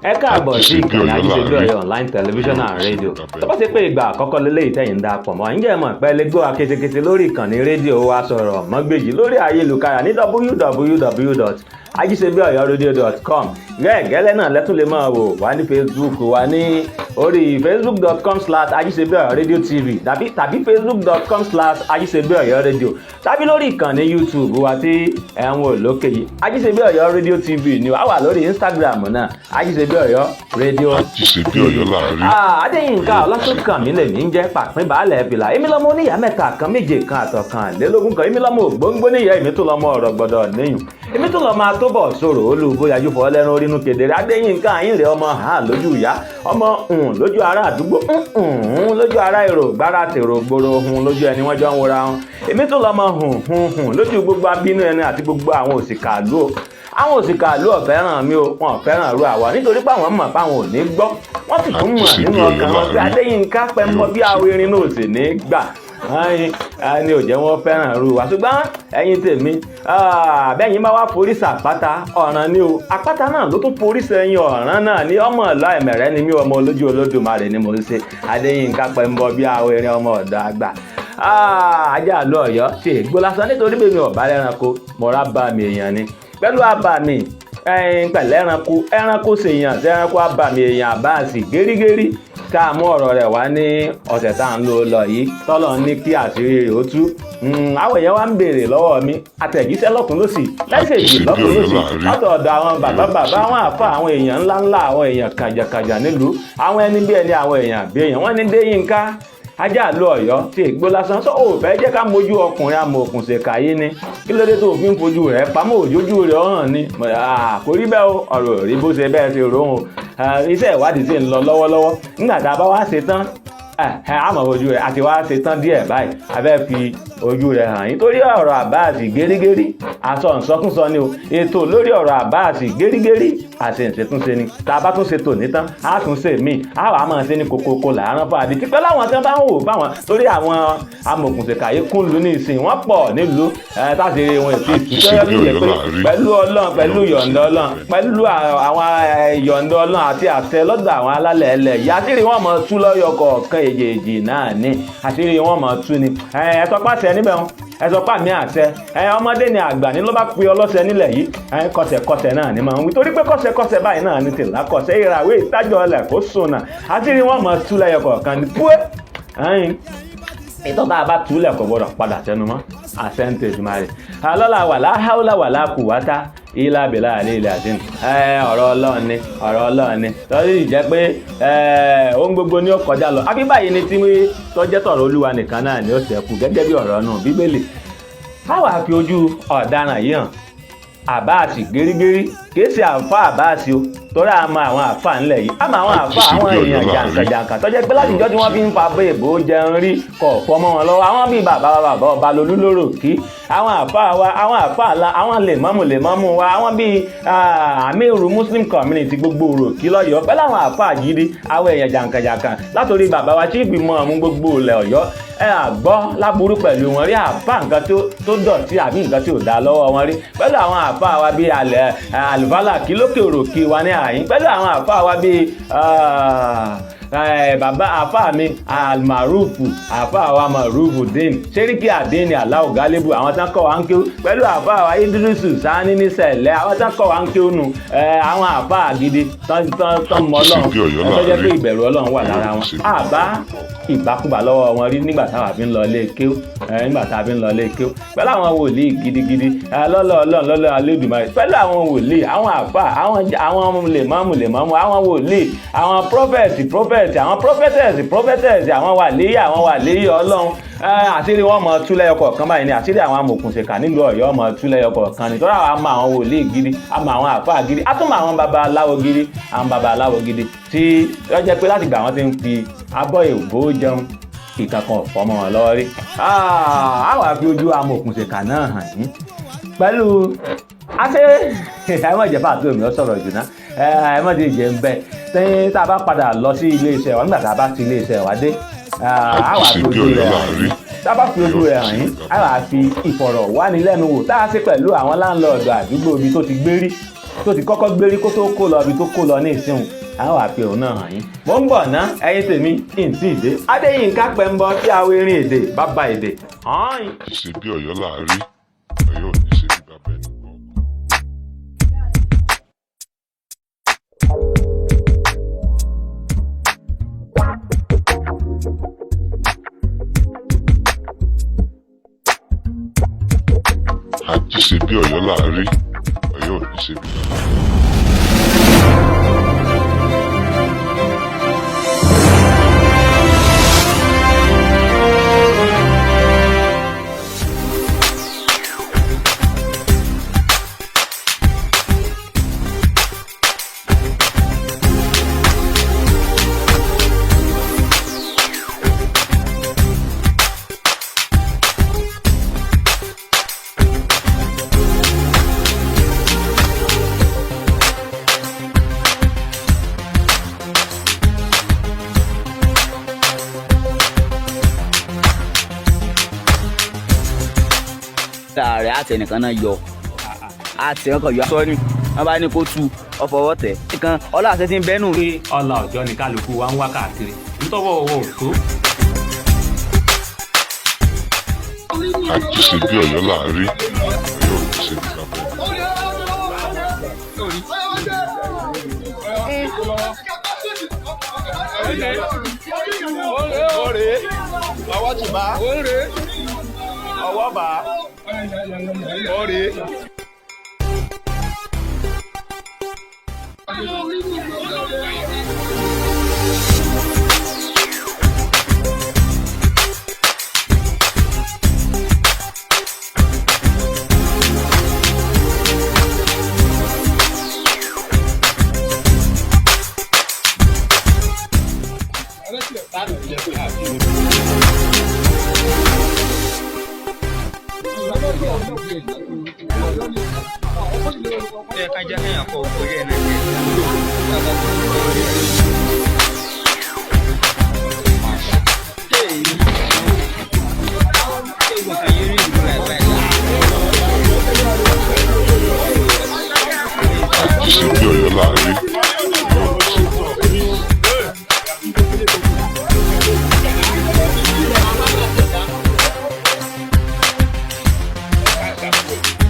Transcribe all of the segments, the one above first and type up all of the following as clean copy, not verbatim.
ẹ káàbọ̀ sí ìkànnì Ajíṣebí Ọ̀yọ́ online television and radio tó bá ṣe pé ìgbà àkọ́kọ́ lélẹ́yìí tẹ̀yìn dá pọ̀ mọ́ ǹjẹ́ mọ̀ pé lè gbọ́ wa ketekete lórí ìkànnì rédíò wa sọ̀rọ̀ mọ́gbèjì lórí ayélujára ní www.ajisebiọyọradio.com gẹ́gẹ́lẹ́ náà lẹ́tún lè máa wò wá ní Facebook wa ní orí facebook.com/ajisebiọyọradiotv tàbí facebook.com/ajisebiọyọradio tàbí lórí ìkànnì YouTube wa tí ẹ̀ ń wò lókè yìí Ajíṣebí Ọ̀yọ́ Radio TV ni wà lórí Instagram náà Ajíṣebí Ọ̀yọ́ Radio Ajíṣebí Ọ̀yọ́ láàrin. Adéyínká Ọlásùnkànmí lèmi ń jẹ́ pàpín baálẹ̀ fìlà èmi lọ́mọ oníyà mẹ́ta kan méje kan àtọ̀kànlélógún kan èmi lọ́mọ ògbóngbó níyà èmi tó lọ́mọ ọ̀rọ̀ gbọ́dọ̀ níyùn èmi tó lọ́mọ àtọ́bọ̀ sọ̀rọ̀ olùbóyájú fọ́ lẹ́nu orínú kedere Adéyínká àyìnrẹ́ ọmọ lójú ìyá ọmọ lójú ará àdúgbò lójú ará èrò gbára tèrò gbòòrò lójú ẹni wọ́n jọ ń wora wọn èmi tó lọ́mọ lójú gbogbo abínú ẹni àti gbogbo àwọn òsìkà àlú àwọn òsìkà àlú ọ̀fẹ́ràn mi o wọn fẹ́ràn ru àwa nítorí pé àwọn mọ̀ páwọn ò ní gbọ́ wọ́n sì tún mọ̀ nínú ọkàn wọn pé Adéyínká pẹ́ mọ́ bí àwọn erin náà ò sì ní gbà ni ò jẹ́ wọ́n fẹ́ràn ru wa ṣùgbọ́n ẹ̀yin tèmi bẹ́yìn bá wá forí sàpáta ọ̀ràn ni o àpáta náà ló tún forí sẹ́yìn ọ̀ràn náà ní ọmọ ọ̀la ẹ̀mẹ̀rẹ́ ni mí ọmọ olójú Olódùmarè ni mo ń ṣe Adéyínká pẹ́ mọ́ bí àwọn erin ọmọ ọ̀dọ́ àgbà ajá àlọ́ Ọ̀yọ́ tí ègbó lásán nítorí bèmi ọ̀bá lẹ́ranko mọ̀ra bá mi èèyàn ni pẹ̀lú àbàmì pẹ̀lẹ́ ẹranko ṣèyàn tí ẹranko àbàmì èèyàn Abaasi Agénilórí ká mú ọ̀rọ̀ rẹ̀ wá ní ọ̀sẹ̀ tá à ń lọ yìí tọ́lọ̀ ní kí àṣírí rẹ̀ ó tú àwọn èèyàn wá ń béèrè lọ́wọ́ mi àtẹ̀jíṣẹ́ lọ́kùn lósì mẹ́sẹ̀jì lọ́kùn lósì látọ̀dọ̀ àwọn bàbá àwọn àfa àwọn èèyàn ńláńlá àwọn èèyàn kàjàkàjà nílùú àwọn ẹni bí ẹni àwọn èèyàn bí èèyàn wọ́n ní Déyínká ajá àlọ́ Ọ̀yọ́ tí ègbó lásán sọ ò fẹ́ jẹ́ ká mójú ọkùnrin amòòkùn ṣèkà yìí ni kí ló dé tó fi ń fojú rẹ̀ pamọ́ òjójú rẹ̀ ọ̀hàn ni kò rí bẹ́ẹ̀ o ọ̀rọ̀ rí bó ṣe bẹ́ẹ̀ ṣe rò ó iṣẹ́ ìwádìí sì ń lọ lọ́wọ́lọ́wọ́ nígbà tá a bá wá ṣe tán àmọ́ ojú rẹ̀ àti wá ṣe tán díẹ̀ báyìí a fẹ́ fi ojú rẹ̀ hàn yín torí ọ̀rọ̀ Abaasi Agénilórí aṣọ ìsọkúnsọ ni o ètò lórí ọ̀rọ̀ Abaasi Agénilórí àti ìṣètúnṣe ni tá a bá tún ṣe tòní tán á tún ṣe míì á wàá máa ṣe ní kokoko làárọ̀ fún àdìtí pẹ́ láwọn tí wọ́n bá ń wò fáwọn torí àwọn amòòkùnṣèkà yìí kún lu ní ìsìn wọ́n pọ̀ nílùú táṣìírí wọn ètò ìtúsọ́yọ́ pẹ̀lú Ọlọ́run pẹ̀lú yọ̀ǹda Ọlọ́run pẹ̀lú àwọn yọ̀ǹda Ọlọ́run àti àṣẹ lọ́dọ̀ àwọn alálẹ̀ ẹlẹ̀ yìí àṣírí wọn mọ̀ tú lọ́yọ̀ kọ̀ọ̀kan èjèèjì náà ní àṣírí wọn mọ̀ tú ni ẹ̀sọ́ pàṣẹ níbẹ̀ wọn ẹ̀sọ́ pàmì àṣẹ ọmọdé ni àgbà ní ló bá pe ọlọ́sẹ nílẹ̀ yìí kọsẹ̀kọsẹ̀ náà ni máa ń wí torí pé kọsẹ̀kọsẹ̀ báyìí náà ní tìlá kọsẹ̀ ìràwé ìtajọ́ ọlẹ̀ kó sùnà àṣírí wọn mọ̀ tú lẹ́yọ̀ kọ̀ọ̀kan ní púẹ́ ìtọ́ta bá túlẹ̀ kò gbọ́dọ̀ padà sẹ́nu mọ́ àṣẹ́ǹtẹ̀jù máa rẹ̀ alọ́lá wàlá haúlá wàlá kùwátá ilá bèlà àlẹ́ ilẹ̀ àdín ọ̀rọ̀ Ọlọ́run ni lọ́rí ìjẹ́ pé ohun gbogbo ni ó kọjá lọ àbí báyìí ni tí tọ́jẹ́ tọ̀rọ̀ Olúwa nìkan náà ni ó ṣẹ́kù gẹ́gẹ́ bí ọ̀rọ̀ náà Bíbélì káwà fi ojú ọ̀daràn yìí hàn Abaasi Agénilórí kìí ṣe àǹfà Abaasi o torí àmọ́ àwọn àǹfà ńlẹ̀ yìí àmọ́ àwọn àǹfà àwọn èèyàn jàǹkàjàǹkà tó jẹ́ pé látijọ́ tí wọ́n fi ń fa bẹ́ẹ̀ bó jẹun rí kọ̀ọ̀pọ̀ mọ́ wọn lọ́wọ́ àwọn bíi bàbá ọba lolú lóró kí àwọn àǹfà wa àwọn àǹfà ńlá àwọn lèmọ́mù wa àwọn bíi àmírù Muslim community gbogbo rò kí lọ́yọ̀ọ́ pẹ̀lú àwọn àǹfà gidi àwọn èèyàn jàǹkàjàǹkà látòrí bàbá wa chief imam gbogbo ilẹ̀ Ọ̀yọ́ àgbọ́ láburú pẹ̀lú wọn rí àǹfà nǹkan tó dọ̀tí àbí nǹkan tí ò dá lọ́wọ́ wọn rí pẹ̀lú àwọn àǹfà wa bíi àlùfálà kí lókè òròkè wa ní àyín pẹ̀lú àwọn àfà wa bíi bàbá àfà mi almarufu àfà wa marufu dín sẹ́ríkì àdínní aláwọ̀ gálíbù àwọn tán kọ́ wa ń kéwú pẹ̀lú àfà wa idrisu sani ní sẹ̀lẹ̀ àwọn tán kọ́ wa ń kéwú nù àwọn àfà gidi tán mọ́ Ọlọ́run tó jẹ́ pé ìbẹ̀rù Ọlọ́run wà lára wọn àbá ìbákúbà lọ́wọ́ wọn rí nígbà táwa fi ń lọ ilé kéwú pẹ̀lú àwọn wòlíì gidigidi lọ́lọ́ Olódùmarè pẹ̀lú àwọn wòlíì àwọn àfà àwọn lèmọ́mù àwọn wòlíì àwọn prọfẹ̀tì àwọn prọfẹ̀tẹ̀sì àwọn wàlíì Ọlọ́run àṣírí wọn mọ̀ tú lẹ́yọ kọ̀ọ̀kan báyìí ni àṣírí àwọn amòòkùnṣèkà nílùú Ọ̀yọ́ mọ̀ tú lẹ́yọ kọ̀ọ̀kan ni tọ́ra àmọ́ àwọn wòlíì gidi àmọ́ àwọn àfáà gidi àtúmọ̀ àwọn babaláwo gidi tí ó jẹ́ pé láti gbà wọ́n ti ń fi abọ́ èbó jẹun ìkankan ọ̀fọ́mọ́ wọn lọ́wọ́ rí àwọn àfi ojú amòòkùnṣèkà náà hàn yín pẹ̀lú àṣẹ ẹ̀mọ̀jẹ̀fà tó mi ó sọ̀rọ̀ jù náà ẹ̀mọ̀jẹ̀ ń bẹ tẹ́yìn tá a bá padà lọ sí ilé iṣẹ́ wa nígbà tá a bá ti ilé iṣẹ́ wa dé àwọn àfi ojú rẹ̀ hàn yín tá a bá fi ojú rẹ̀ hàn yín àwọn àfi ìfọ̀rọ̀wánilẹ́nuwò tá a ṣe pẹ̀lú àwọn láńlọ́ọ̀dù àdúgbò ibi tó ti gbé rí tó ti kọ́kọ́ gbérí kó tó kó lọ ibi tó kó lọ ní ìsìn àwọn àpè òun náà hàn yín. mo ń bọ̀ ná ẹ̀yin tèmi kí n tí ì dé Adéyínká Pẹ́ńbọ́ tí a wérin èdè bàbá èdè. ṣe bí Ọ̀yọ́ láàárí Ọ̀yọ́ ò ní ṣe bí bàbá ẹni kọ̀ọ̀kan. àjí ṣe bí Ọ̀yọ́ láàárí Ọ̀yọ́ ò ní ṣe bí bàbá ẹni kọ̀ọ̀kan. ààrẹ àti ẹnìkan náà yọ àti ẹnìkan yọ aṣọ ni wọn bá ní kó tu ọfọwọ tẹ nìkan ọlá àṣẹ ti ń bẹnu. pé ọlá ọjọ́ ni kálukú wa ń wá káàkiri nítọ́wọ́ owó tó. àjí ṣe bí Ọ̀yọ́ láàárí Ọ̀yọ́ ò ní ṣe bí bàbá ẹni kọ̀ọ̀kan. ọwọ́ ti bá ọwọ́ bá orí. àjí ṣe bí Ọ̀yọ́ láàárí Ọ̀yọ́ ò ní ṣe bí bàbá ẹni kọ̀ọ̀kan.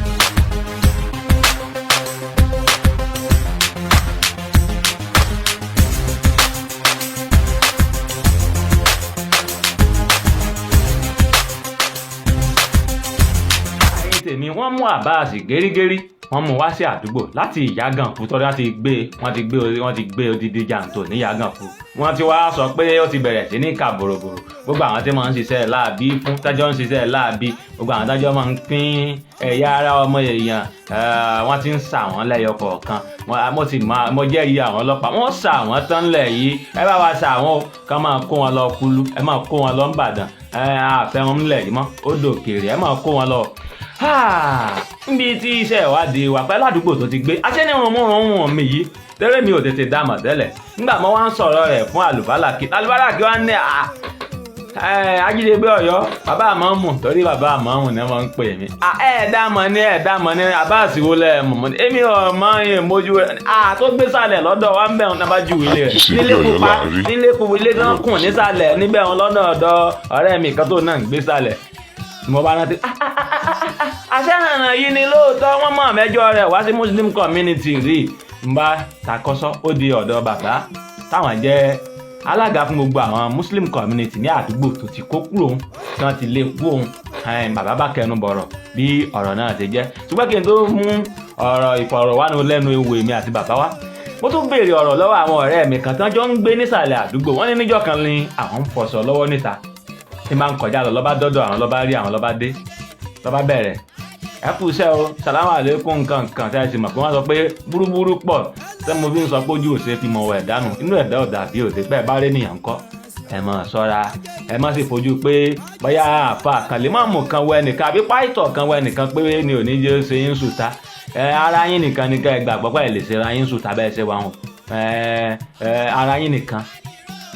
tèmi wọ́n mú Abaasi gẹ́rígẹ́rí wọ́n mú wá sí àdúgbò láti Ìyágànkù tọ́jú wọ́n ti gbé odidi jàǹtò ní Ìyágànkù wọ́n ti wá sọ pé ó ti bẹ̀rẹ̀ sí ní kà bòròbòrò gbogbo àwọn tí wọ́n ń ṣiṣẹ́ láàbí fún tájọ́ ń ṣiṣẹ́ láàbí gbogbo àwọn tájọ́ máa ń pín ẹ̀yà ara ọmọ èèyàn wọ́n ti ń ṣà wọ́n lẹ́yọ kọ̀ọ̀kan mo jẹ́rìí àwọn ọlọ́pàá wọ́n ṣà wọ́n tán lẹ̀ yìí ẹ bá wa ṣà wọ́n o ká máa kó wọn lọ Kúlú ẹ máa kó wọn lọ Ìbàdàn àfẹ́ wọn ńlẹ̀ yìí mọ́ ó dòkèrè ẹ máa kó wọn lọ. níbi tí iṣẹ́ ìwádìí wà pẹ́ ládùúgbò tó ti gbé aṣẹ́nirunmúrun mi yìí tẹ́rẹ́ mi ò tètè dámọ̀ tẹ́lẹ̀ nígbà mo wá ń sọ̀rọ̀ rẹ̀ fún àlùbálàkì wá ní ajídébé Ọ̀yọ́ bàbá àmọ́mù torí bàbá àmọ́mù ni wọ́n ń pè mí. ẹ̀ẹ́dàmọ̀ ní Abaasi wo lẹ̀ mọ̀ èmi ò mọ iye mójú tó gbé sàlẹ̀ lọ́dọ̀ wa ń bẹ̀ wọn náà ju ilé rẹ̀ nílé pupa ilé tó ń kùn nísàlẹ̀ níbẹ̀ wọn lọ́dọ̀ ọ̀dọ̀ ọ̀rẹ́ mi kan tó náà ń gbé sàlẹ̀ mo bá rántí àṣẹ́hànà yìí ni lóòótọ́ wọ́n mọ̀ mẹ́jọ rẹ̀ wá sí Muslim community rí n bá takọ́sọ́ ó di ọ̀dọ̀ bàbá táwọn jẹ́ alága fún gbogbo àwọn Muslim community ní àdúgbò tó ti kó kúrò tí wọ́n ti lé kú òun bàbá bá kẹnu bọ̀rọ̀ bí ọ̀rọ̀ náà ti jẹ́ ṣùgbọ́n kí n tó mú ọ̀rọ̀ ìfọ̀rọ̀wánilẹ́nuwò èmi àti bàbá wa mo tún béèrè ọ̀rọ̀ lọ́wọ́ àwọn ọ̀rẹ́ mi kan tí wọ́n jọ ń gbé nísàlẹ̀ àdúgbò wọ́n ní níjọ́ kan ní àwọn ń fọṣọ lọ́wọ́ níta tí máa ń kọjá lọ lọ́ba dọ́dọ̀ àwọn lọ́ba rí àwọn lọ́ba dé lọ́ba bẹ̀rẹ̀ ẹ kú iṣẹ́ o sàlámù àlékún nǹkan tí a ti mọ̀ pé wọ́n sọ pé búrúburú pọ̀ tí mo fi ń sọ pé ojú òṣè fi mọ̀ wọ̀ ẹ̀dánù inú ẹ̀dá ọ̀dà bí òde bẹ́ẹ̀ bá rí nìyàn kọ́ ẹ má ṣọ́ra ẹ má sì fojú pé bóyá àfa kan lè má mú kan wọ ẹnìkan àbí páìtọ̀ kan wọ ẹnìkan pé ni ò ní jẹ́ ṣe yín sùta ara yín nìkan ni ká ẹ gbàgbọ́ pé ẹ lè ṣe ara yín sùta bẹ́ẹ̀ ṣe wà hàn ara yín nìkan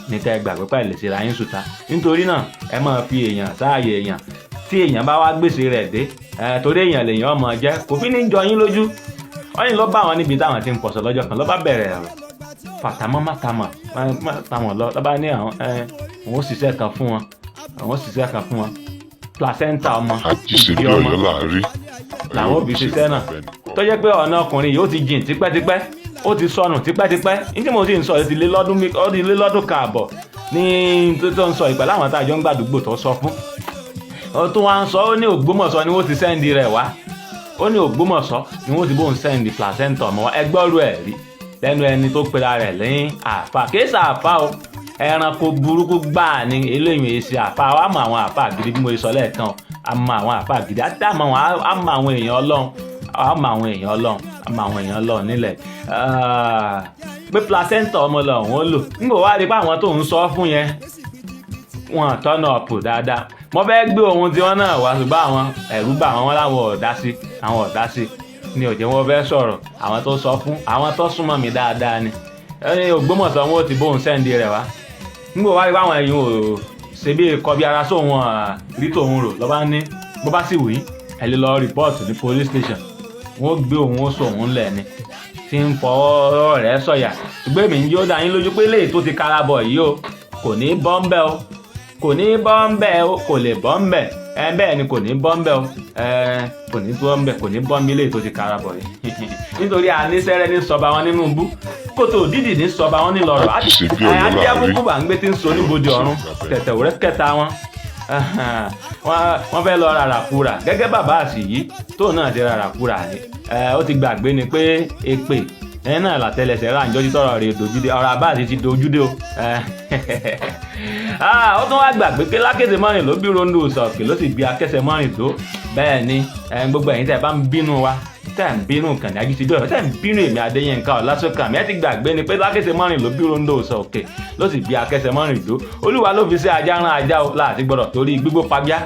ní ká ẹ gbàgbọ́ pé ẹ lè ṣe ara yín sùta nítorí náà ẹ máa fi èèyàn sáàyè èèyàn tí èèyàn bá wá gbèsè rẹ̀ dé torí èèyàn lèèyàn ọmọ jẹ́ kò fi ní jọ yín lójú wọ́n ní ló bá wọn níbi táwọn ti ń pọ̀sọ̀ lọ́jọ́ kan ló bá bẹ̀rẹ̀ ọ̀rọ̀ fàtàmọ́ mátàmọ́ lọ ló bá ní àwọn òun ṣiṣẹ́ kan fún wọn placenta ọmọ àjíṣebí Ọ̀yọ́ láàrí làwọn òbí ṣiṣẹ́ náà tó jẹ́ pé ọ̀nà ọkùnrin yìí ó ti jìn tipẹ́tipẹ́ ó ti sọnù tipẹ́tipẹ́ ní tí mo sì ń sọ ó ti lé lọ́dún kan àbọ̀ ní tó ń sọ ìpẹ́ láwọn tá a jọ ń gbàdúgbò tó sọ fún ó tún wá ń sọ ó ní Ògbómọ̀ṣọ́ ni wọ́n ti sẹ́ndì rẹ̀ wá ó ní Ògbómọ̀ṣọ́ ni wọ́n ti bóun sẹ́ndì placenta ọmọ wa ẹgbọ́rú ẹ̀ rí lẹ́nu ẹni tó pera rẹ̀ lẹ́yìn àfà kéésà àfà o ẹranko burúkú gbáà ní eléyìí èsì àfà wa mọ àwọn àfà gidi bí mo sọ lẹ́ẹ̀kan a mọ àwọn àfà gidi àti àmọ́ àwọn èèyàn Ọlọ́run àmọ́ àwọn èèyàn Ọlọ́run nílẹ̀ pé placenta ọmọ lọ́hùn ó lò nígbà wá rí pé àwọn tó ń sọ fún yẹn wọn tọ́nà ọ̀pọ̀ dáadáa mo fẹ́ gbé ohun tí wọ́n náà wá ṣùgbọ́n àwọn ẹ̀rú bà wọ́n láwọn ọ̀dá sí ni ò jẹ́ wọ́n fẹ́ sọ̀rọ̀ àwọn tó sọ fún àwọn tó súnmọ́ mi dáadáa ni Ògbómọ̀ṣọ́ wọn ò ti bóun sẹ́ndì rẹ̀ wá nígbà wá rí pé àwọn ẹ̀yìn ò ṣe bí kọbi ara sóhun rí tòun rò lọ́ba ní bó bá sì wù yín ẹ lè lọ rìpọ́ọ̀tù ní police station wọ́n gbé òun ó sọ òun lẹ̀ ni tí ń fọwọ́ rẹ̀ sọ̀yà ṣùgbọ́n èmi ń yóò dá yín lójú pé léyìí tó ti karabọ̀ yìí o kò ní bọ́ ń bẹ́ o kò ní bọ́ ń bẹ́ o kò lè bọ́ ń bẹ́ bẹ́ẹ̀ ni kò ní bọ́ ń bẹ́ o kò ní bọ́ ń bẹ́ kò ní bọ́ ń bí léyìí tó ti karabọ̀ yìí nítorí àníṣẹ́rẹ́ ní sọba wọn nínú bú kótó dídì ní sọba wọn ní lọ́rọ̀ adíyàbùkù bá ń gbé tí ń so níbodè ọ̀run tẹ̀tẹ̀wúrẹ́ kẹta wọn wọ́n fẹ́ lọ rárá kúra gẹ́gẹ́ bàbá àṣìyí tóun náà ti rárá kúra ni ó ti gbàgbé ni pé èpè ẹ̀yìn náà látẹlẹsẹ̀ ráǹjọ́ tí tọrọ rẹ̀ dojúdé ọ̀rọ̀ Abaasi ti dojúdé o ó tún wá gbàgbé pé lákété mọ́rin ló bí rondo sọ̀kè ló sì bí akẹ́sẹ̀ mọ́rin tó bẹ́ẹ̀ ni gbogbo ẹ̀yin tẹ́ ẹ bá ń bínú wa tẹ́ ẹ ń bínú kàn ní Ajíṣebí Ọ̀yọ́ tẹ́ ẹ ń bínú èmi Adéyínká Ọlásùnkànmí ẹ ti gbàgbé ni pé lákété mọ́rin ló bí rondo sọ̀kè ló sì bí akẹ́sẹ̀ mọ́rin tó Olúwa ló fi ṣe ajá rán ajá o láti gbọ́dọ̀ torí gbígbó pagbá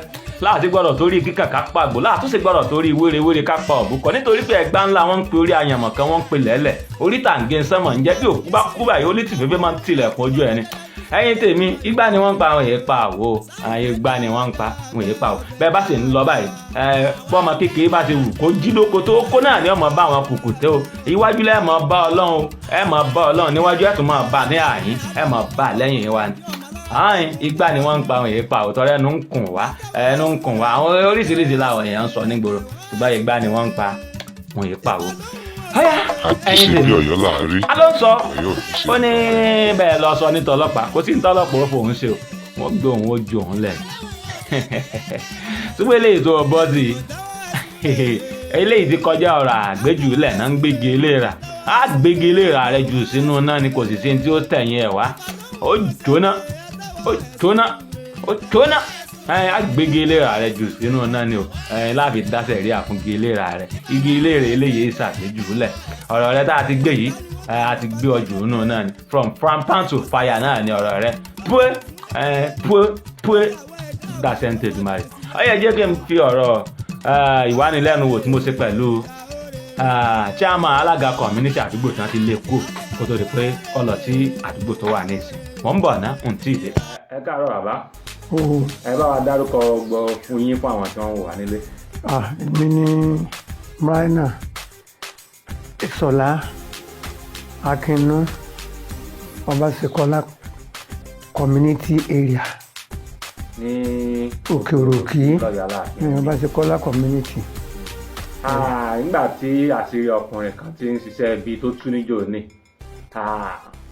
láti gbọ́dọ̀ torí kíkà ká pàgbò láti sì gbọ́dọ̀ torí wérewére ká pa òbúkọ nítorí pé ẹgbá ńlá wọn ń pe orí àyànmọ̀ kan wọ́n ń pe lẹ́lẹ̀ orí tàǹgé sánmọ̀ ń jẹ́ bí òkú bá kú báyìí ó lè tì fẹ́fẹ́ máa ń tilẹ̀kùn ojú ẹni ẹ̀yin tèmi igbá ni wọ́n ń pa àwọn èèyàn pa àwo àwọn igbá ni wọ́n ń pa àwọn èèyàn pa àwo bẹ́ẹ̀ bá sì ń lọ báyìí bọ́mọ kékeré bá ti wù kó jí lóko tó kó náà ni ọmọ bá àwọn kùkù tẹ́ o iwájú lẹ́ẹ̀ mọ̀ bá Ọlọ́run ẹ̀ mọ̀ bá Ọlọ́run níwájú ẹ̀ tún mọ̀ bá ní àyín ẹ̀ mọ̀ bá lẹ́yìn wa ni ààyìn igbá ni wọ́n ń pa àwọn èèyàn pa òtọ́ ẹnu ń kùn wá àwọn oríṣiríṣi làwọn èèyàn ń sọ nígboro ṣùgbọ́n igbá ni wọ́n ń pa àwọn èèyàn pa o. àjíṣebí Ọ̀yọ́ láàrí a ló sọ ó ní bẹ́ẹ̀ lọ sọ ní tọlọ́pàá kò sí ní tọlọ́pàá ó fòun ṣe o wọ́n gbé òun ó ju òun lẹ̀ ṣùgbọ́n eléyìí tó bọ́ sí eléyìí ti kọjá ọ̀rọ̀ àgbéjù lẹ̀ náà ń gbégi eléra á gbégi eléra rẹ jù sínú náà ni kò sì sí ní tí ó tẹ̀yìn ẹ̀ wá ó jóná agbègi ìlera rẹ jù sínú náà ni o láàbì dáṣẹ rí àfúngi ìlera rẹ igi ìlera eléyìí ṣàgbéjù lẹ ọ̀rọ̀ rẹ tá a ti gbé yìí a ti gbé ọjọ́ nù náà ni from pan to fire náà ni ọ̀rọ̀ rẹ pue dáṣẹ ń tètè máa rí ó yẹ jẹ́ kí n fi ọ̀rọ̀ ìwánilẹ́nuwò tí mo ṣe pẹ̀lú chairman alága community àdúgbò tí wọ́n ti lé kú kó tó di pé ọlọ sí àdúgbò tó wà ní ìsìn mọ̀ ń bọ̀ ná n tí ì dé. ẹ káàárọ̀ bàbá ẹ bá wa dárúkọ gbọ́ fún yín fún àwọn tí wọ́n wà nílé. èmi ni Braina Ìṣọ̀lá Akínú Ọbaṣekọ́lá community area ní òkè òròkì ní Ọbaṣekọ́lá community. nígbà tí àṣírí ọkùnrin kan ti ń ṣiṣẹ́ ibi tó tú níjó ní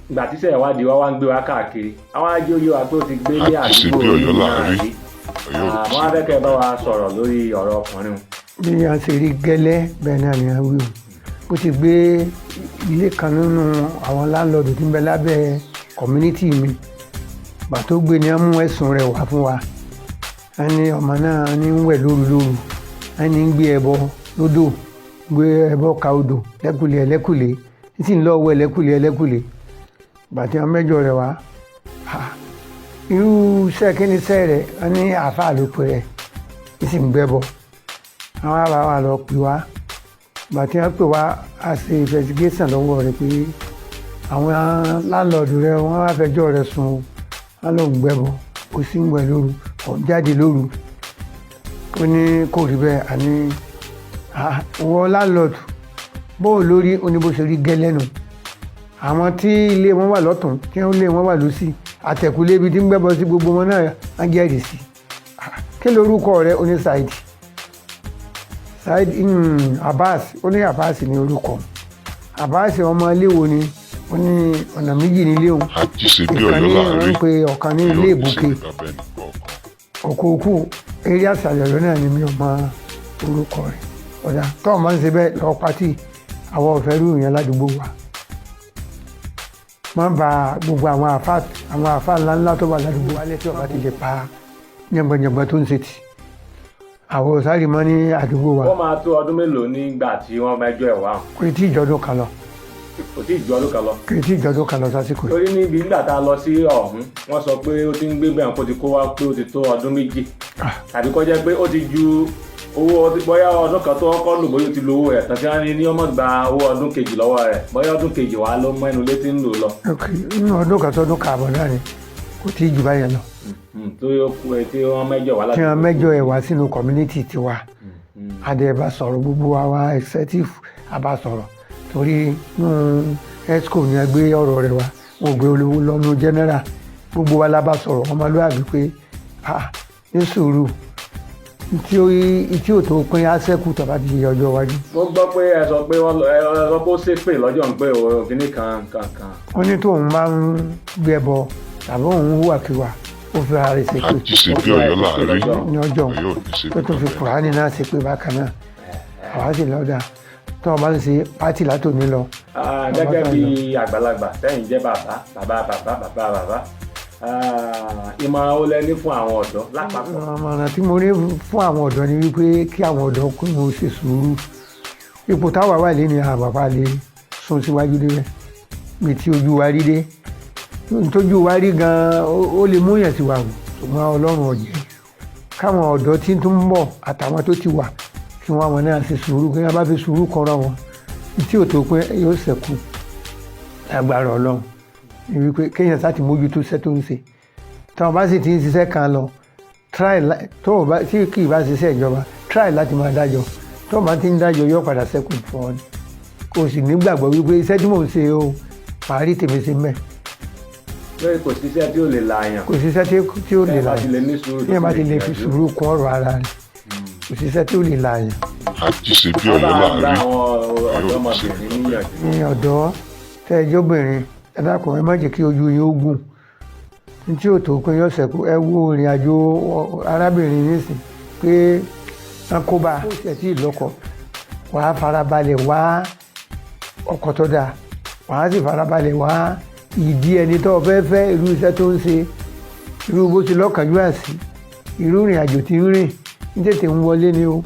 ìgbà tí sẹ́yìn wádìí wá ń gbé wá káàkiri àwọn ajóyè wa tó ti gbé ní àdúgbò yìí náà rí àwọn afẹ́kẹ́ bá wa sọ̀rọ̀ lórí ọ̀rọ̀ ọkùnrin. bí a ṣe rí gẹ́lẹ́ bẹ́ẹ̀ náà ni a wí o ó ti gbé ilé kan nínú àwọn láńlọ́ọ̀dù tí ń bẹ lábẹ́ community mi gbà tó gbé ni a mú ẹ̀sùn rẹ̀ wá fún wa a ní ọmọ náà ní ń wẹ̀ lóru a ní ń gbé ẹbọ lódò gbé ẹbọ ka odò lẹ́kùlé títí ń lọ wẹ̀ lẹ́kùlé bàtí wọn mẹ́jọ rẹ̀ wá irú iṣẹ́ kíní iṣẹ́ rẹ̀ wọn ní àáfàá ló pe rẹ̀ ní sì ń gbẹ́bọ àwọn àbá wa lọ pè wá bàtí wọn pè wá a ṣe investigation lọ́wọ́ rẹ̀ pé àwọn láńlọ́ọ̀dù rẹ̀ wọ́n wá fẹjọ́ rẹ̀ sùn wọn ló ń gbẹ́bọ ó sì ń wẹ̀ lóru kò jáde lóru ó ní kò rí bẹ́ẹ̀ àní wọ́n láńlọ́ọ̀dù bó lórí ó ní bó ṣe rí gẹ́lẹ́ nù àwọn tí ilé wọn wà lọ́tún tí wọ́n lé wọn wà lọ́sì àtẹ̀kùlé ibi tí ń gbẹ́bọ sí gbogbo wọn náà á jẹ́rìí sí kí lorúkọ rẹ ó ní Saheed Abaas ó ní Abaas ní orúkọ Abaas ọmọ ilé wo ni ó ní ọ̀nà méjì nílé òun ìkànnì wọn ń pe ọ̀kan ní ilé ìbùkẹ́ òkòókù eré àṣàyọ̀yọ̀ náà ni mi ò mọ orúkọ rẹ̀ ọ̀dà tó máa ń ṣe bẹ́ẹ̀ lọ́ọ́ pátì àwọn ọ̀fẹ́ rú ìyẹn ládùúgbò wa má ba gbogbo àwọn àfa ńláńlá tó wà ládùúgbò wa lẹ́tí ọba ti lè pa yàngbọ̀nyàngbọ̀n tó ń ṣe tì àwọn òsáré mọ́ ní àdúgbò wa. wọ́n máa tó ọdún mélòó nígbà tí wọ́n mẹ́jọ ẹ̀ wá. kò tí ì jọdún kan lọ. kò tí ì jọdún kan lọ. kò tí ì jọdún kan lọ sásìkò. torí níbi nígbà tá a lọ sí ọ̀hún wọ́n sọ pé ó ti ń gbé bẹ́ẹ̀ kó ti kó wá pé ó ti tó ọdún méjì tàbí kó jẹ́ pé ó ti ju owó bóyá ọdún kan tó kọ́ lò bóyá ó ti lo owó rẹ̀ tán tí wọ́n ní ọmọ gba owó ọdún kejì lọ́wọ́ rẹ̀ bóyá ọdún kejì wà ló mọ ẹnu létí ń lò lọ. inú ọdún kan tó ọdún kààbọ̀ náà ni kò tí ì jù báyẹn lọ. tó yọ kú ẹ tí wọ́n mẹ́jọ wá láti. tí wọ́n mẹ́jọ ẹ̀ wá sínú community tiwa adé bá sọ̀rọ̀ gbogbo wa executive a bá sọ̀rọ̀ torí esco ni a gbé ọ̀rọ̀ rẹ̀ wá wọn ò gbé olówó lọ́nu general gbogbo wa la bá sọ̀rọ̀ ọmọlúwàbí pé ní sùúrù tí ò tó pín àṣẹ́kù tọ́ba ti yẹ ọjọ́ iwájú. mo gbọ́ pé ẹ sọ pé ó ṣépè lọ́jọ́ ń pé òkìní kan. wọ́n ní tóun máa ń gbẹ́bọ tàbí òun hùwàkiwà ó fi ara rẹ̀ ṣépè. àjíṣebí Ọ̀yọ́ láàrin ní ọjọ́ tó tún fi Kùránì náà ṣépè bákan náà àwa sì lọ́dà tó o bá ń ṣe pátì látòní lọ. gẹ́gẹ́ bí àgbàlagbà sẹ́yìn jẹ́ bàbá ìmọ̀ràn wo lẹ ní fún àwọn ọ̀dọ́ lápapọ̀. ìmọ̀ràn tí mo ní fún àwọn ọ̀dọ́ ni wípé kí àwọn ọ̀dọ́ kó wọn ṣe sùúrù ipò táwa wà lé ní àbàbà lè sún síwájú débẹ̀ mi tí ojú wa rí dé tójú wa rí gan ó lè múyàn sí wa ṣùgbọ́n Ọlọ́run ọ̀jẹ̀ káwọn ọ̀dọ́ tí tó ń bọ̀ àtàwọn tó ti wà kí wọ́n àwọn náà ṣe sùúrù kí wọ́n bá fi sùúrù kọ́ra wọn tí ò tó pé yóò ṣẹ̀kù agbára Ọlọ́run wípé kéèyàn sáti mójútó iṣẹ́ tó ń ṣe tí wọ́n bá sì ti ń ṣiṣẹ́ kan lọ tí kì í bá ṣiṣẹ́ ìjọba try láti máa dájọ́ tó bá ti ń dájọ́ yóò padà ṣẹ́kù fún ọ ni kò sì nígbàgbọ́ wípé iṣẹ́ tí mò ń ṣe o màá rí tèmi ṣe mẹ́. pé kò síṣẹ́ tí ó lè la àyàn. kò síṣẹ́ tí ó lè la àyàn ní ẹ̀ bá ti lè fi sùúrù kún ọ̀rọ̀ ara rẹ̀ kò síṣẹ́ tí ó lè la àyàn. àjíṣebí Ọ̀yọ́ láàrin ní ọ̀dọ́ tẹ́ ẹjọ́ obìnrin ẹ dákun ẹ má jẹ́ kí ojú yín ó gùn tí ò tó pé yọ sẹ́kù ẹ wo ìrìn àjò arábìnrin nísìn pé wọn kó bá ó ṣe tí ìlọ́kọ wàá farabalẹ̀ wá ọkọ tó dáa wàá sì farabalẹ̀ wá ìdí ẹni tó fẹ́ fẹ́ irú iṣẹ́ tó ń ṣe irú bó ti lọ́kànjú àsì irú ìrìn àjò tí ń rìn ń tètè ń wọlé ni o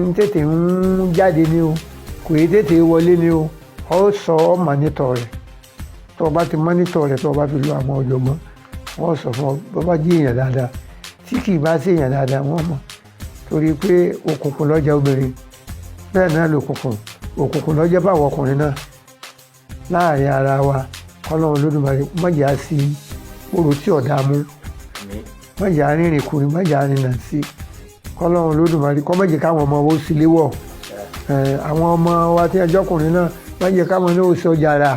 ń tètè ń jáde ni o kò yé tètè wọlé ni o ọ sọ ọ mọ́nítọ̀ rẹ̀ tó o bá ti mọ́nítọ̀ rẹ̀ tó o bá fi lo àwọn ọ̀jọ̀gbọ́n wọ́n sọ fún ọ bó bá jí èèyàn dáadáa tí kì í bá sí èèyàn dáadáa wọ́n mọ̀ torí pé òkùnkùn lọ́jà obìnrin bẹ́ẹ̀ náà òkùnkùn lọ́jà báwọn ọkùnrin náà láàrin ara wa Ọlọ́run Olódùmarè mọ̀jà sí orò tí ọ̀dà mú mọ̀jà rìnrìn kùnrin mọ̀jà rìnà sí Ọlọ́run Olódùmarè kọ́ mọ̀jẹ̀ káwọn ọmọ owó sílé wọ̀ àwọn ọmọ wa tí ẹjọ́ ọkùnrin náà mọ̀jẹ̀ káwọn náà ó sọ ọjà rà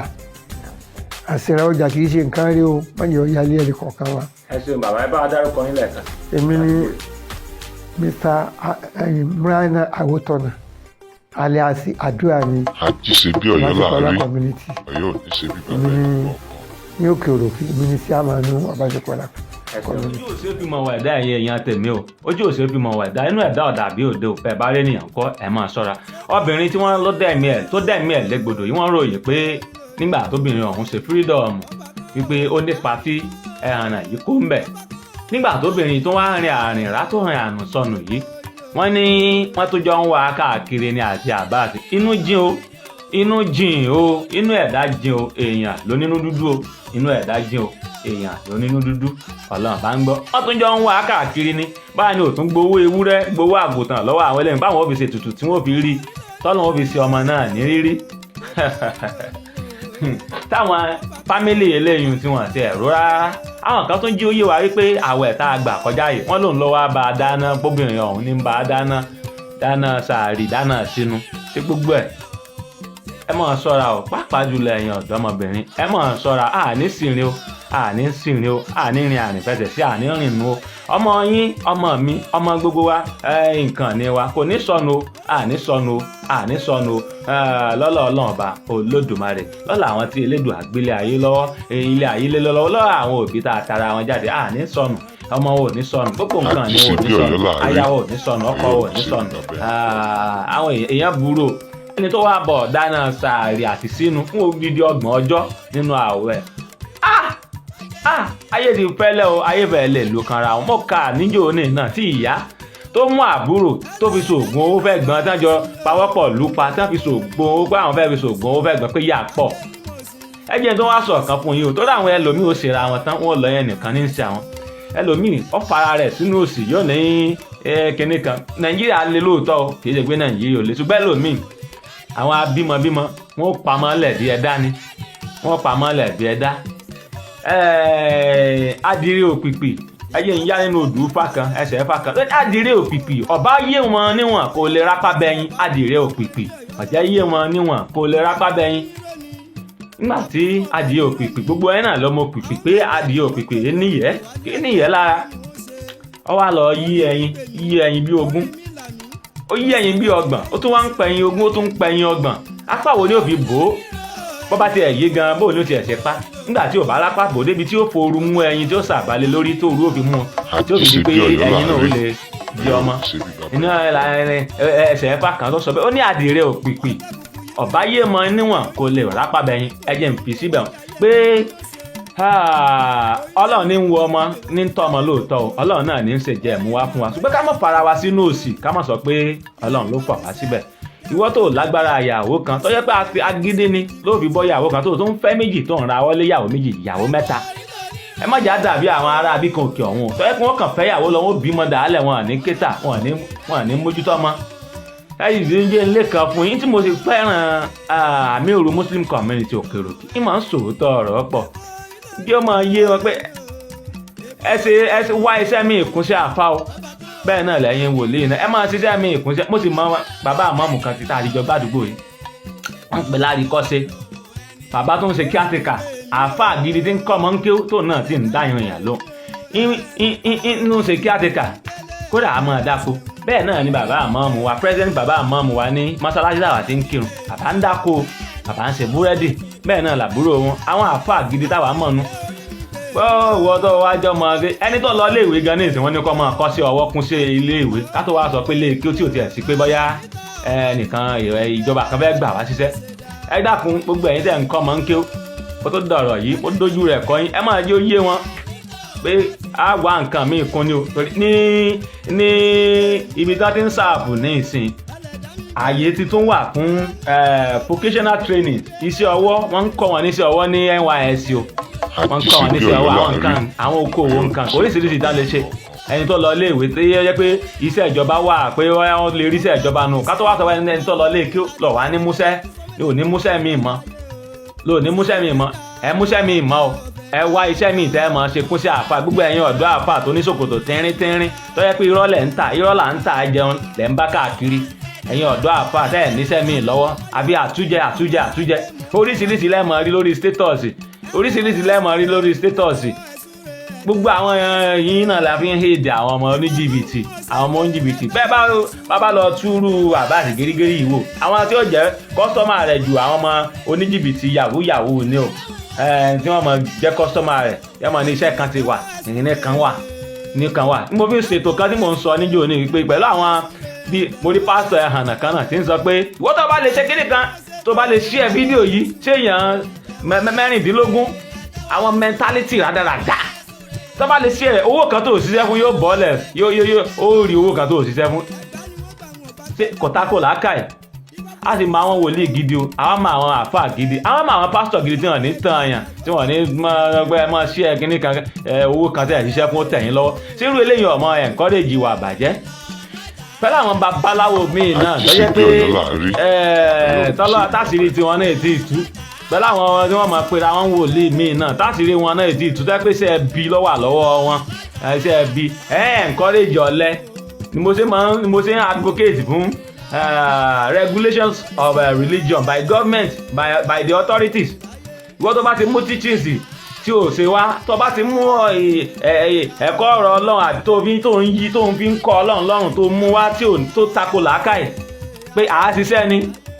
àṣìra ọjà kì í ṣe nǹkan rí o mọ̀jẹ̀ ọjà ilé ẹ̀rí kọ̀ọ̀kan wa. ẹ ṣeun bàbá ẹ bá wa dárúkọ yín lẹ́ẹ̀kan. èmi ni Mr. Muraina Awotona aliasi àdúrà ni àjíṣebí Ọ̀yọ́ láàrin Ọ̀yọ́ ò ní ṣe bí bàbá ẹni ní òkè òròkè èmi ni sí àmàánú Ọbáṣepọ̀lá. ojú òṣèré fi mọ̀ wà ẹ̀dá ẹ̀yẹ èèyàn tèmi o ojú òṣèré fi mọ̀ wà ẹ̀dá inú ẹ̀dá ọ̀dà àbí òde òfẹ́ bá rí ènìyàn kọ́ ẹ̀ máa ṣọ́ra obìnrin tí wọ́n ló dẹ̀mí ẹ̀ légbodò yìí wọ́n ròyìn pé nígbà tóbìnrin ọ̀hún ṣe fírídọ̀mù wípé ó nípa tí ẹ̀hànà yìí kó ń bẹ̀ nígbà tóbìnrin tó wá rìn àrìn rà tó rìn àrùn sọnù yìí wọ́n ní wọ́n tó jọ ń wá káàkiri ní àti Abaasi inú jìn o inú ẹ̀dá jìn o èèyàn lónínú dúdú o inú ẹ̀dá jìn o èèyàn lónínú dúdú Ọlọ́run bá ń gbọ́ wọ́n tún jọ ń wá káàkiri ní báyìí ni ò tún gbowó ewúrẹ́ gbowó àgùntàn lọ́wọ́ àwọn ẹlẹ́yìn báwọn ò fi ṣe tutù tí wọ́n fi rí tọ́lọ́ wọn fi ṣe ọmọ náà ní rírí táwọn fámílì eléyìí tí wọ́n ti ẹ̀rọ rárá àwọn kan tún jí ó yé wa wípé àwẹ̀ tá a gbà kọjá yìí wọ́n lòun lọ́wọ́ bá a dáná bóbìnrin ọ̀hún ní bá a dáná sàárì dáná sínú ṣé gbogbo ẹ̀ ẹ máa ṣọ́ra o pàápàá jùlọ ẹ̀yin ọ̀dọ́mọbìnrin ẹ máa ṣọ́ra àní sìnrin o àní sìnrin o àní rin àrìnfẹsẹ̀ sí àní rìn nu o ọmọ yín ọmọ mi ọmọ gbogbo wa nǹkan ní wa kò ní sọnù o àní sọnù o àní sọnù o lọ́lọ́ ọlọ́run ọba olódùmarè lọ́lọ́ àwọn tí elédùn àgbélé ayé lọ́wọ́ ilé ayé lé lọ́wọ́ lọ́wọ́ àwọn òbí tá a tara wọn jáde àní sọnù ọmọ wo ní sọnù gbogbo nǹkan ni wo ní sọnù aya wo ní sọnù ọkọ wo ní sọnù àwọn èèyàn burú ẹni tó wá bọ̀ dáná sàárì àti sínú fún odidi 30 ọjọ́ nínú ààwẹ̀ ayé ti fẹ́lẹ́ o ayé bẹ̀rẹ̀ lè lu kanra wọn mọ̀ ká níjó ní náà tí ìyá tó mú àbúrò tó fi ṣoògùn owó fẹ́ gbọ́n tán jọ pawọ́pọ̀ lùpa tán fi ṣoògùn owó pé àwọn fẹ́ fi ṣoògùn owó fẹ́ gbọ́n pé yà pọ̀ ẹ jẹ́ tó wá sọ̀kan fún yín o tó dáwọn ẹlòmíì ó ṣèrà wọn tán wọn lọ yẹn nìkan ní í ṣe àwọn ẹlòmíì ó fara rẹ̀ sínú òsì yóò ní kinní kan nàìjíríà lè lóòótọ́ o kì í ṣe pé nàìjíríà ò lè ṣùgbọ́n ẹlòmíì àwọn abímọbímọ wọn ó pamọ́ lẹ̀ bí ẹ̀dá ni wọ́n pamọ́ lẹ̀ bí ẹ̀dá adìrẹ òpìpì ẹyẹ ń yá nínú odù fàkàn ẹsẹ̀ fàkàn adìrẹ òpìpì ọba yé wọn níwọ̀n kò lè rápá bẹ́yìn adìrẹ òpìpì ọ̀jẹ̀ yé wọn níwọ̀n kò lè rápá bẹ́yìn nígbà tí adìrẹ òpìpì gbogbo ẹ̀ náà lọ́mọ òpìpì pé adìrẹ òpìpì níyẹ́ lára ó wá lọ yí ẹyin bí 20 ó yí ẹyin bí 30 ó tún wá ń pẹ̀yìn 20 ó tún ń pẹ̀yìn 30 apá wo ni ó fi bò ó bọ́bá tiẹ̀ yé gan bóun ló tiẹ̀ ṣe pa nígbà tí ò bá lápá bò débi tí ó foru mú ẹyin tí ó sàbálẹ̀ lórí tó rú òfin mú tí ó fi di pé ẹyin náà ó lè di ọmọ iná ẹsẹ̀ ẹ̀fà kan tó sọ pé ó ní àdìrẹ òpìpì ọ̀bá yé mọ níwọ̀n kò lè rápá bẹ̀yìn ẹ̀jẹ̀ ń fi síbẹ̀ pé ọlọ́run ní ń wo ọmọ ní ń tọ́ ọmọ lóòótọ́ o ọlọ́run náà ní ń ṣèjẹ́ ẹ̀mú wá fún wa ṣùgbọ́n ká má fara wa sínú òṣì ká má sọ pé ọlọ́run ló fà wá síbẹ̀ ìwọ tó lágbára ìyàwó kan tó yẹ pé agídí ni ló fi bọ́ ìyàwó kan tó ń fẹ́ méjì tó ń ra wọlé ìyàwó méjì ìyàwó mẹ́ta ẹ má jà dàbí àwọn ará abí kan òkè ọ̀hún tó yẹ pé wọ́n kàn fẹ́ ìyàwó lọ wọ́n bímọ dàálẹ̀ wọn ní kéta wọn ní mójútó ọmọ ẹyìn tí ń jẹ́ ilé kan fún yín tí mo ti fẹ́ràn àmì òru muslim community òkèrò kí màá sòótọ́ ọ̀rọ̀ pọ̀ bí ó máa yé wọn pé ẹ ṣe wá iṣẹ́ mi ìkúnṣẹ́ àfa o bẹ́ẹ̀ náà lẹ́yìn wòlíì náà ẹ máa ṣiṣẹ́ mi ìkúnṣẹ́ mo sì mọ bàbá àmọ́mù kan ti tá àdìjọ gbàdúgbò yìí wọ́n pè láàrí kọ́ṣe bàbá tó ń ṣe kíátìkà àáfàá gidi tí ń kọ́ ọmọ ń ké tó náà ti ń dá ìrìnyàn lọ inú ṣe kíátìkà kódà àmọ́ dáko bẹ́ẹ̀ náà ni bàbá àmọ́mù wa president bàbá àmọ́mù wa ní mọ́ṣáláṣí làwà tí ń kírun bàbá ń dáko bàbá ń ṣe búrẹ́dì bẹ́ẹ̀ náà làbúrò wọn àwọn àáfàá gidi táwa mọ̀ nú wọ́n tó wá jọ mọ́ ẹ ẹni tó lọ ilé ìwé gan ní ìsìn wọn ní kọ́ máa kọ́ sí ọwọ́ kún sí ilé ìwé ká tó wá sọ pé ilé kí ó tí ò tiẹ̀ sí pé bóyá ẹnìkan ìjọba kan fẹ́ gbà wá ṣiṣẹ́ ẹ dákun gbogbo ẹ̀yin tẹ̀ ń kọ́ mọ́ ń ké ó tó dọ̀rọ̀ yìí ó dojú rẹ̀ kọ́ yín ẹ máa jẹ́ ó yé wọn pé á wá nǹkan míì kún ni o ní ibi tí wọ́n ti ń sáàbù ní ìsìn ààyè ti tún wà fún vocational training iṣẹ́ ọwọ́ wọ́n ń kọ́ wọn ní iṣẹ́ ọwọ́ ní NYSC o wọ́n kọ́ wọn níṣẹ́ ọwọ́ àwọn nǹkan àwọn okòwò nǹkan oríṣiríṣi dá lè ṣe ẹni tó lọ iléèwé tó yẹ pé iṣẹ́ ìjọba wà pé wọ́n lè rí iṣẹ́ ìjọba nù ká tó wá sọ wá ẹni tó lọ ilé kí lọ wá ní múṣẹ́ yóò ní múṣẹ́ mi mọ́ ẹ múṣẹ́ mi mọ́ o ẹ wá iṣẹ́ mi tẹ́ ẹ mọ̀ ṣe kún sí àáfà gbogbo ẹ̀yin ọ̀dọ́ àáfà tó ní ṣòkòtò tínrín tó yẹ pé irọ́ lẹ̀ ń tà irọ́ là ń tà jẹun lẹ̀ ń bá káàkiri ẹ̀yin ọ̀dọ́ àáfà tẹ́ ẹ̀ níṣẹ́ mi lọ́wọ́ àbí àtújẹ oríṣiríṣi lẹ́mọ̀ rí lórí status gbogbo àwọn yìí náà la fi ń hédè àwọn ọmọ oníjìbìtì bẹ́ẹ̀ bá lọ túrú Abaasi Agénilórí yìí wò àwọn tí ó jẹ́ kọ́sọ́mà rẹ̀ ju àwọn ọmọ oníjìbìtì yahoo ni o tí wọ́n mọ̀ jẹ́ kọ́sọ́mà rẹ̀ yẹ́ mọ̀ ní iṣẹ́ kan ti wà ìrìnnà kan wà mo fi ṣètò kan tí mò ń sọ níjó ní wípé pẹ̀lú àwọn bí mo rí pásítọ̀ ẹ̀hànà kan náà tí ń sọ pé ìwọ́n tó bá lè ṣe kíní kan tó bá lè share fídíò yìí ṣé èèyàn 16 àwọn mentality rádaràdà tó bá lè share owó kan tó ṣiṣẹ́ fún yóò bọ́ọ̀lẹ̀ yóò ó rí owó kan tó ṣiṣẹ́ fún ṣé kọ̀tàkó làákàyè a sì mọ àwọn wòlíì gidi o àwọn mọ àwọn àfáà gidi àwọn mọ àwọn pásítọ̀ gidi tí wọ́n ní tàn yàn tí wọ́n ní máa share kíní kan owó kan tẹ̀ ṣiṣẹ́ fún tẹ̀yìn lọ́wọ́ ṣé irú eléyìí ọmọ encourage ìwà àbàjẹ́ pẹ̀lú àwọn babaláwo míì náà tó yẹ pé tọ́lọ́ táṣìírí tiwọn náà ti tú pẹ̀lú àwọn tí wọ́n máa pera wọn wòlíì míì náà táṣìírí wọn náà ti tú tó yẹ pé ṣe ẹbí lọ́wọ́ wọn ṣe ẹbí encourage ọ̀lẹ ni mo ṣe ń advocate fún regulations of religion by government by the authorities. Ìwọ́n tó bá ti mú teachings tí ò ṣe wá tó bá ti mú ẹ̀kọ́ ọ̀rọ̀ Ọlọ́run àti tó ń fi ń kọ́ Ọlọ́run lọ́rùn tó mú wá tó tako làákàyè pé àá ṣiṣẹ́ ni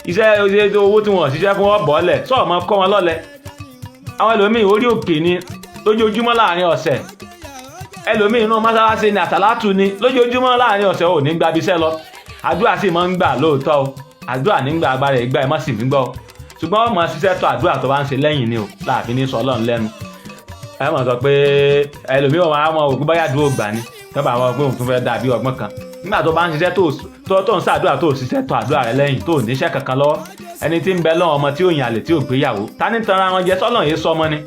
iṣẹ́ owó tí wọ́n ṣiṣẹ́ fún wọn bọ́ọ̀lẹ̀ sọ̀rọ̀ mọ́ kọ́ wọn lọ́lẹ̀. Àwọn ẹlòmíì orí òkè ni lójoojúmọ́ láàrin ọ̀sẹ̀, ẹlòmíì inú mọ́sálásí ni àsàlátù ni lójoojúmọ́ láàrin ọ̀sẹ̀ ò ní gbabi iṣẹ́ lọ. Àdúrà sì máa ń gbà lóòótọ́ o, àdúrà nígbà agbára ìgbà ẹ̀ má sì mí gbọ́ o, ṣùgbọ́n ọmọ ṣiṣẹ́ tó àdúrà tó bá ń ṣe lẹ́yìn ni o láàfin ní sọ Ọlọ́run lẹ́nu. Ẹ mọ̀ sọ pé ẹlòmíì wọn á mọ òkú báyà dúró gbà ní tọ́ba àwọn ọgbọ́n òtún fẹ́ dàbí ọgbọ́n kan nígbà tó bá ń ṣiṣẹ́ tó ń ṣàdúrà tó ṣiṣẹ́ tó àdúrà rẹ lẹ́yìn tó níṣẹ́ kankan lọ́wọ́. Ẹni tí ń bẹ lọ́wọ́ ọmọ tí ò yàn àlè tí ò gbéyàwó ta ní tanra wọn jẹ sọ́lọ́run yìí sọmọ ni.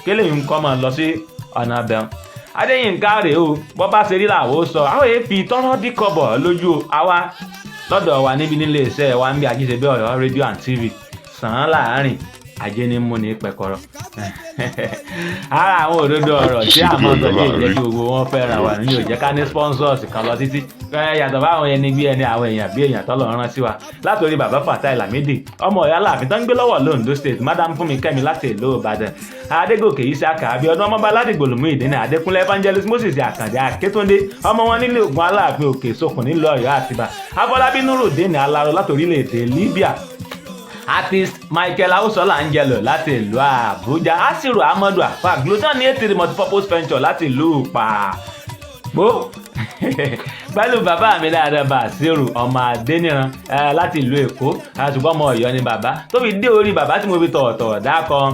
Kélé yìí ń kọ́ mọ́ lọ sí ọ̀nà abẹ́hùn. Adéyínká rèé o bọ́ bá ṣe rí làwọ̀ sọ àwọn èèyàn fi tọ́rọ́ díkọ̀bọ̀ lójú àwa lọ́dọ̀ wa níbi nílé iṣẹ́ wa ń bí Ajíṣebí Ọ̀yọ́ rédíò and TV sàn án láàárín ajé ní mú ní pẹ̀kọ̀rọ̀. Ara àwọn òdodo ọ̀rọ̀ tí àmọ́ ọ̀dọ́jọ́ ìjẹ́ kí gbogbo wọn fẹ́ràn wà ní òjẹ́ ká ní sponsors kan lọ títí yàtọ̀ báwọn ẹni bí ẹni àwọn èèyàn bí èèyàn tọ́lọ̀ rán sí wa látòrí bàbá Fatai Lamidi ọmọ Ọ̀yọ́ Aláàfin tó ń gbé lọ́wọ́ l'Ondo State Madam Fúnmi-Kẹ́mi láti ìlú Ìbàdàn Adégòkè Isiaka Abíọ́dún ọmọọba ládìgbòlù Muyideen Adékúnlé Evangelist Moses Àkàndé Akíntúndé ọmọ wọn nílé Ògùn Aláàfin Òkè Sókùn nílùú Ọ̀yọ́ Àtìbà Afọlábí Nurudeen Aláró láti orílẹ̀-èdè Libya artist Michael Ausola Angelo láti ìlú Àbújá Asiru Ahmadu Afa Gluten ní ètìrí multipurpose venture láti ìlú Pàpó pẹ̀lú bàbá mi dáadáa Basiru ọmọ Adéníran láti ìlú Èkó ṣùgbọ́n ọmọ Ọ̀yọ́ ni bàbá tó fi dé orí bàbá tí mo fi tọ̀ọ̀tọ̀ dákọ̀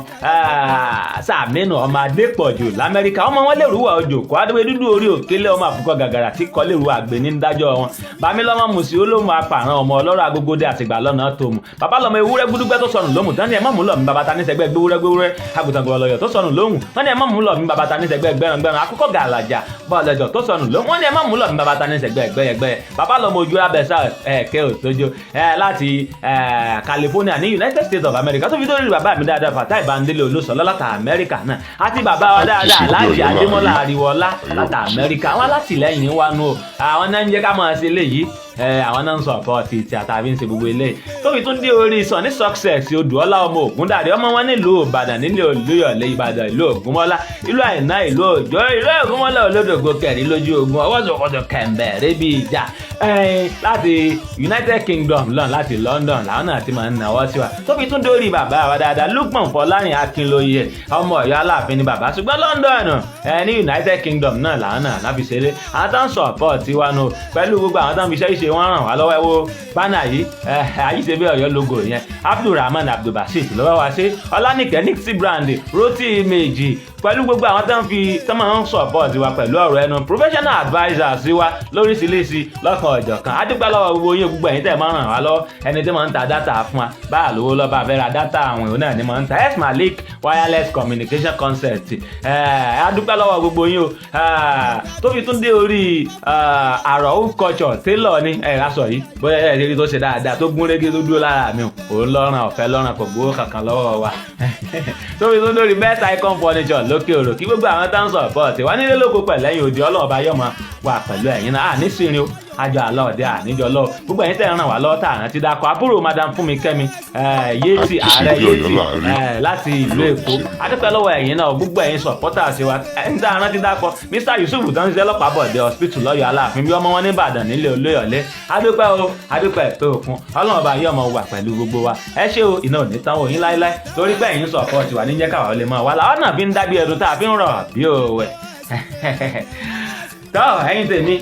Sàmínú ọmọ Adépọ̀jù l'Amẹ́ríkà ọmọ wọn lè rúwà òjò kó adéwé dúdú orí òkèlè ọmọ àkùkọ gàgàrà tí kọ́ lè rú àgbẹ̀ ní dájọ́ wọn Bámilọ́mọ Mùsí olómù apàrán ọmọ ọlọ́rọ̀ agógódé àtìgbà lọ́nà tó mu bàbá lọ́mọ ewúrẹ́ gbúdúgbẹ́ tó sọnù lóhùn tán ni ẹ má mú lọ mi bàbá ta ní sẹgbẹ́ gbéwúrẹ́ àgùntàn gbọlọyọ̀ tó sọnù lóhùn wọ́n ní ẹ má mú lọ mi bàbá ta ní sẹgbẹ́ gbẹrangbẹran àkùkọ gàlàjà bọ́ọ̀lẹ́jọ tó sọnù lóhùn wọ́n ní ẹ má mú lọ mi bàbá ta ní sẹgbẹ́ gbẹyẹgbẹyẹ bàbá lọ́mọ ojú abẹ́sà ẹ̀kẹ́ òtójó láti California ní United States of America tó fi dórí bàbá mi dáadáa Fatai Bandele Olóṣọlá láti Amẹ́ríkà náà àti bàbá wa dáadáa Aláàjì Adémọ́lá Àríwọ́lá láti Amẹ́ríkà àwọn alátìlẹ́yìn wa nù àwọn náà ń jẹ́ ká máa ṣe léyìí àwọn náà ń sọ ọ̀pọ̀ ti àtàbí ń ṣe gbogbo eléyìí tó fi tún dé orí Sunny Success Odùọlá ọmọ Ògúndàrí ọmọ wọn nílùú Ìbàdàn nílé Olúyọ̀lé Ìbàdàn ìlú Ògúnmọ́lá ìlú Àìná ìlú Òjó ìlú Ògúnmọ́lá olódògbò kẹrin lójú ogun ọwọ́ sọ̀kọ̀tọ̀ kẹ̀mbẹ̀ rébi ìjà láti United Kingdom láti London làwọn náà ti máa ń náwó sí wa tó fi tún dé orí bàbá wa dáadáa Lukman Fọlárin Akínlóye ọmọ Ọ̀yọ́ Aláàfin ni bàbá ṣùgbọ́n London ní United Kingdom náà làwọn náà láfi ṣeré àwọn tó ń sọ ọ̀pọ̀ tiwa nù pẹ̀lú gbogbo àwọn tó ń fi iṣẹ́ wọ́n ràn wá lọ́wọ́ ẹ̀wọ́ bánà yìí Ajíṣebí Ọ̀yọ́ logo yẹn Abdulrahman Abdulbasit lọ́wọ́ wa ṣe Ọlánìkẹ́ Nixie brand Rotí Image pẹ̀lú gbogbo àwọn tó máa ń support wa pẹ̀lú ọ̀rọ̀ ẹnu professional advisers sí wa lóríṣiríṣi lọ́kàn ọ̀jọ̀kan adúpẹ́ lọ́wọ́ gbogbo yín gbogbo ẹ̀yin tẹ̀ máa ń ràn wá lọ́wọ́ ẹni tí máa ń ta data fún wa báà lówó lọ́ba fẹ́ra data àwọn èèyàn náà ni máa ń ta S-Malik wireless communication concept adúpẹ́ lọ́wọ́ gbogbo yín o tó fi tún dé orí àrọ̀ culture tailor ni aṣọ yìí bóyá ẹ̀ ṣe rí tó ṣe dáadáa tó gún régé tó dúró lára mi òun lọ́rùn ọ̀fẹ́ lọ́rùn kò gbowó kankan lọ́wọ́ wa tó fi tún dórí best icon furniture lókè òrò kí gbogbo àwọn tá ń sọ bọ́ọ̀tì wá nílé lóko pẹ̀lú ẹ̀yin òde ọlọ́ọ̀bá yọ̀mọ̀ wà pẹ̀lú ẹ̀yin náà nísìnyí o àjọ àlọ́ọ̀dẹ àníjọ lọ gbogbo ẹ̀yin tẹ̀ ń ràn wá lọ́wọ́ tá àrántí dákọ̀ àbúrò Madam Fúnmi-Kẹ́mi Yéètì ààrẹ Yéètì láti ìlú Èkó adúpẹ́ lọ́wọ́ ẹ̀yin náà gbogbo ẹ̀yin supporters wa ẹ̀yin tá àrántí dákọ̀ Mr Yusuf tó ń ṣiṣẹ́ lọ́pàá bọ̀dẹ̀ hospital lọ́yọ̀ Aláàfin bí ọmọ wọn ní Ìbàdàn nílé Olóyọ̀lé adúpẹ́ o adúpẹ́ tó kún Ọlọ́run bá yọ̀ mọ́ wà pẹ̀lú gbogbo wa ẹ ṣé o iná ò ní tán òyìn láéláé torí pé ẹ̀yin support wa níjẹ́ káwa lè mọ̀ wá làwọn náà fi ń dábí ẹ̀dùn tá a fi ń rọ̀ bí òwe tọ́ ẹ̀yin tèmi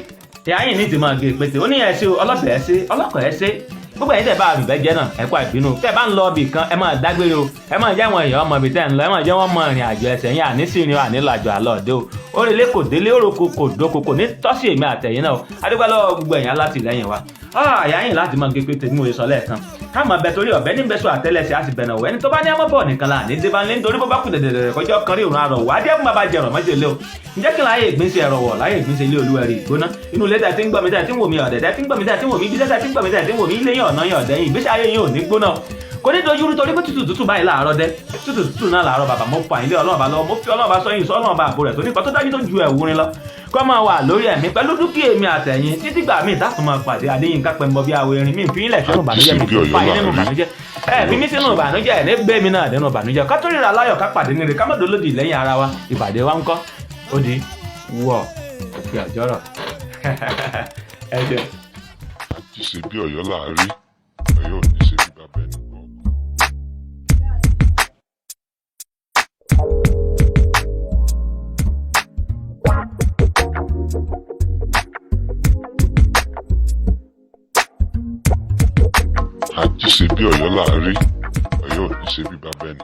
ẹ̀yin ní ti máa gé pété ó ní ẹ̀ṣẹ́ ọlọ́bẹ̀ ẹ̀ṣẹ́ ọlọ́kọ̀ ẹ̀ṣẹ́ gbogbo ẹ̀yin tẹ̀ bá àrùbẹ́ jẹ́ náà ẹ̀kọ́ ìbínú tẹ̀ bá ń lọ ibì kan ẹ máa dágbére o ẹ máa jẹ́ àwọn èèyàn ọmọ ibi tẹ̀ ń lọ ẹ máa jẹ́ wọ́n mọ ìrìn àjò ẹsẹ̀ yín àníṣìírin ànílàjò àlọ́ọ̀dẹ́ o orílẹ̀ kò délé òròkò kò dóko kò ní tọ́sí èmi àtẹ̀yìn náà adúpẹ́ lọ́wọ́ gbogbo ẹ̀yin alátìlẹ́yìn wa àyà yín láti máa gé pété mú e sọ lẹ́ẹ̀kan káàmọ̀ bẹ torí ọ̀bẹ níbẹ̀ sọ àtẹ́lẹsẹ̀ àti bẹ̀nà wẹ̀ ẹni tó bá ní ọmọ bọ̀ nìkan la ní débà ní nítorí bó bá kù dẹ̀dẹ̀dẹ̀ kọjọ́ kan rí òun àrọ̀ wá díẹ̀ fún bàbá jẹ̀rọ̀ mọ́jẹ̀lẹ́ o ǹjẹ́ kí láyé ìgbínsẹ̀ ẹ̀rọ wọ̀ láyé ìgbínsẹ̀ ilé olúwẹ̀rí ìgbóná inú ilé tẹ̀ tí ń gbọ́ mi tẹ̀ tí ń wò mí ọ̀dẹ̀ tẹ̀ tí ń gbọ́ mi tẹ̀ tí ń wò mí ibi tẹ̀ tí ń gbọ́ mi tẹ̀ tí ń wò mí ilé yàn ọ̀nà yàn ọ̀dẹ̀ yìí ìgbésí ayé yín ò ní gbóná kò ní dojú rú torí pé tútù báyìí láàárọ̀ dẹ tútù náà láàárọ̀ bàbá mo fà ilé Ọlọ́run bá lọ́wọ́ mo fi Ọlọ́run bá sọ́yìn sọ Ọlọ́run bá àbò rẹ̀ tó nípa tó dájú tó ju ẹ̀wúrin lọ kó máa wà lórí ẹ̀mí pẹ̀lú dúkìá èmi àtẹ̀yìn títí gbà míì tá tún máa pàdé Adéyínká Pẹ́ńbọ bí awo erin mi fi ilẹ̀ sínú ìbànújẹ́ mi fi fa yín nínú ìbànújẹ́ fi mí sínú ìbànújẹ́ ẹ̀ ní gbé mi náà nínú ìbànújẹ́ ká tó ríra láyọ̀ ká pàdé níre ká má dolódì lẹ́yìn ara wa ìpàdé wa ńkọ́ ó di wọ̀ òkè àjọrọ̀ ẹ jẹ́. àti ṣe bí Ọ̀yọ́ láàárí Ọ̀yọ́ ò ní ṣe bí bàbá ẹni kọ̀ọ̀kan. àti ṣe bí Ọ̀yọ́ láàárí Ọ̀yọ́ ò ní ṣe bí bàbá ẹni